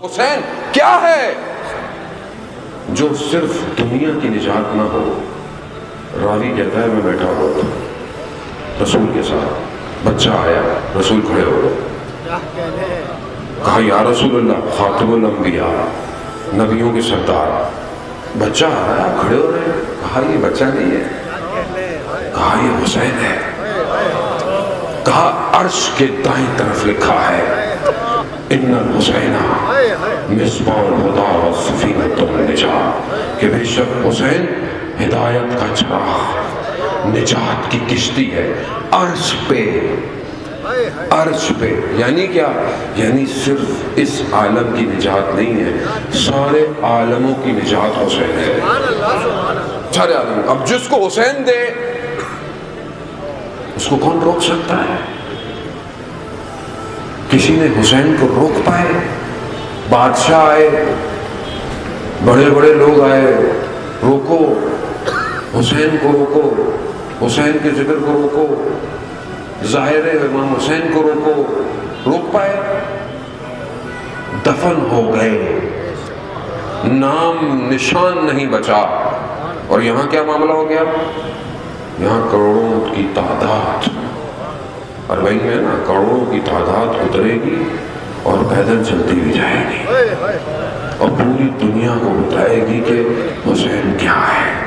حسین کیا ہے جو صرف دنیا کی نجات نہ ہو. راوی کہتا ہے میں بیٹھا ہوا تھا رسول کے ساتھ، بچہ آیا، رسول کھڑے ہو گئے، کہا یا رسول اللہ خاتم الانبیاء، نبیوں کے سردار، بچہ آ رہا ہے آپ کھڑے ہو رہے ہیں. کہا یہ بچہ نہیں ہے، کہا یہ حسین ہے. کہا عرش کے دائیں طرف لکھا ہے ان الحسین مصباح الہدی و سفینۃ النجات، کہ بے شک حسین ہدایت کا چراغ، نجات کی کشتی ہے عرش پہ. عرش پہ یعنی کیا؟ یعنی صرف اس عالم کی نجات نہیں ہے، سارے عالموں کی نجات حسین ہے. سارے عالم. اب جس کو حسین دے اس کو کون روک سکتا ہے؟ کسی نے حسین کو روک پائے؟ بادشاہ آئے، بڑے بڑے لوگ آئے، روکو حسین کو، روکو حسین کے ذکر کو، روکو ظاہر امام حسین کو روکو. روک پائے؟ دفن ہو گئے، نام نشان نہیں بچا. اور یہاں کیا معاملہ ہو گیا؟ یہاں کروڑوں کی تعداد، اربعین میں نا کروڑوں کی تعداد اترے گی اور پیدل چلتی بھی جائے گی اور پوری دنیا کو بتائے گی کہ حسین کیا ہے.